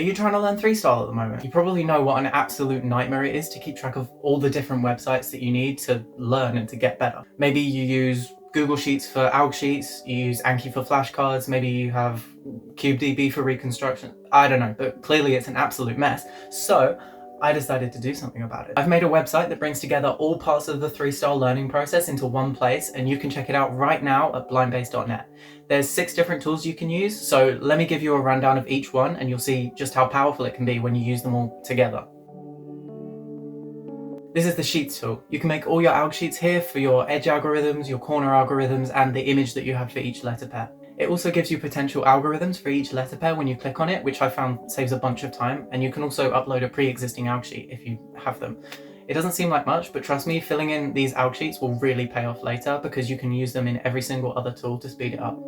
Are you trying to learn 3-style at the moment? You probably know what an absolute nightmare it is to keep track of all the different websites that you need to learn and to get better. Maybe you use Google Sheets for Alg Sheets, you use Anki for flashcards, maybe you have CubeDB for reconstruction. I don't know, but clearly it's an absolute mess. So I decided to do something about it. I've made a website that brings together all parts of the 3-style learning process into one place, and you can check it out right now at blindbase.net. There's 6 different tools you can use, so let me give you a rundown of each one and you'll see just how powerful it can be when you use them all together. This is the Sheets tool. You can make all your Alg Sheets here for your edge algorithms, your corner algorithms, and the image that you have for each letter pair. It also gives you potential algorithms for each letter pair when you click on it, which I found saves a bunch of time, and you can also upload a pre-existing Alg Sheet if you have them. It doesn't seem like much, but trust me, filling in these Alg Sheets will really pay off later because you can use them in every single other tool to speed it up.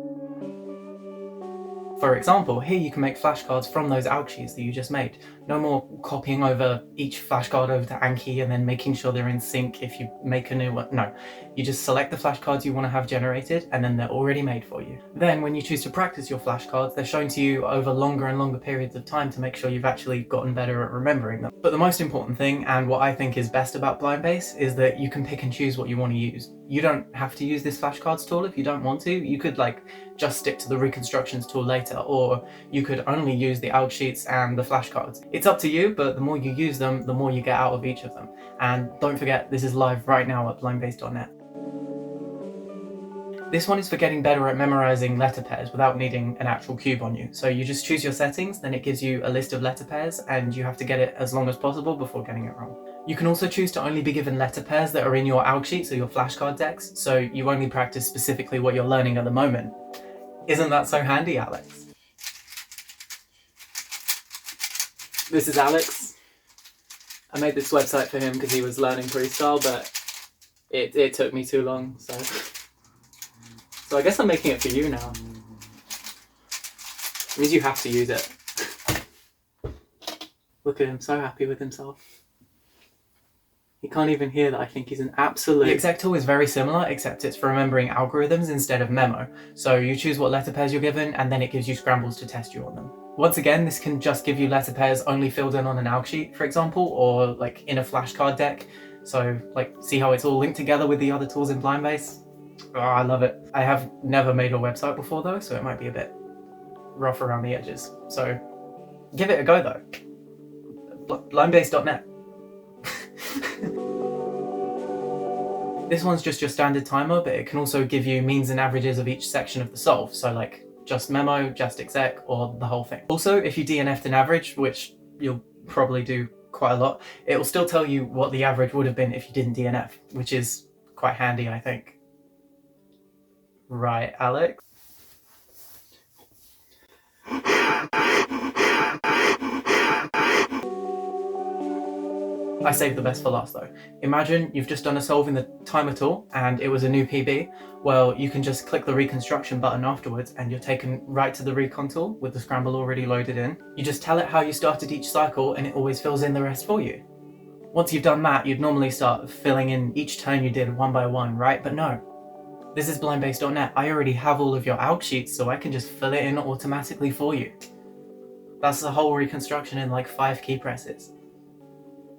For example, here you can make flashcards from those Alg Sheets that you just made. No more copying over each flashcard over to Anki and then making sure they're in sync if you make a new one. No, you just select the flashcards you want to have generated and then they're already made for you. Then when you choose to practice your flashcards, they're shown to you over longer and longer periods of time to make sure you've actually gotten better at remembering them. But the most important thing, and what I think is best about Blindbase, is that you can pick and choose what you want to use. You don't have to use this flashcards tool if you don't want to. You could just stick to the reconstructions tool later, or you could only use the Alg Sheets and the flashcards. It's up to you, but the more you use them, the more you get out of each of them. And don't forget, this is live right now at blindbase.net. This one is for getting better at memorizing letter pairs without needing an actual cube on you. So you just choose your settings, then it gives you a list of letter pairs, and you have to get it as long as possible before getting it wrong. You can also choose to only be given letter pairs that are in your Alg Sheets or your flashcard decks, so you only practice specifically what you're learning at the moment. Isn't that so handy, Alex? This is Alex. I made this website for him because he was learning 3-style, but it took me too long, so I guess I'm making it for you now. It means you have to use it. Look at him, so happy with himself. He can't even hear that I think he's an absolute... The exec tool is very similar, except it's for remembering algorithms instead of memo. So you choose what letter pairs you're given, and then it gives you scrambles to test you on them. Once again, this can just give you letter pairs only filled in on an Alg Sheet, for example, or in a flashcard deck. So see how it's all linked together with the other tools in Blindbase? Oh, I love it. I have never made a website before though, so it might be a bit rough around the edges. So give it a go though. Blindbase.net. This one's just your standard timer, but it can also give you means and averages of each section of the solve. So just memo, just exec, or the whole thing. Also, if you DNF'd an average, which you'll probably do quite a lot, it will still tell you what the average would have been if you didn't DNF, which is quite handy, I think. Right, Alex? I saved the best for last though. Imagine you've just done a solve in the timer tool and it was a new PB. Well, you can just click the reconstruction button afterwards and you're taken right to the recon tool with the scramble already loaded in. You just tell it how you started each cycle and it always fills in the rest for you. Once you've done that, you'd normally start filling in each turn you did one by one, right? But no. This is blindbase.net. I already have all of your Alg Sheets, so I can just fill it in automatically for you. That's the whole reconstruction in 5 key presses.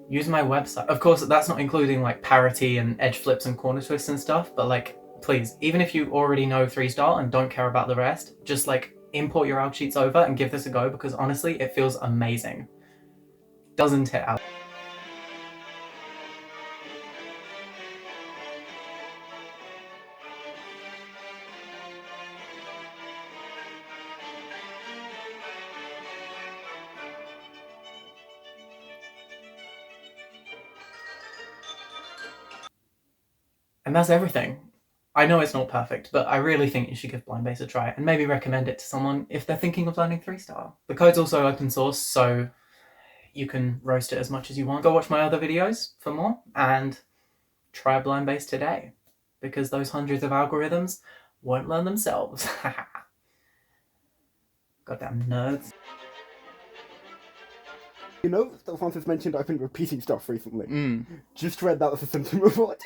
Use my website. Of course, that's not including parity and edge flips and corner twists and stuff, but please, even if you already know 3-style and don't care about the rest, just import your Alg Sheets over and give this a go because honestly, it feels amazing. Doesn't it, Alex? And that's everything. I know it's not perfect, but I really think you should give Blindbase a try and maybe recommend it to someone if they're thinking of learning 3-style. The code's also open source, so you can roast it as much as you want. Go watch my other videos for more and try Blindbase today because those hundreds of algorithms won't learn themselves. Goddamn nerds. You know, Francis mentioned I've been repeating stuff recently. Just read that was a symptom report.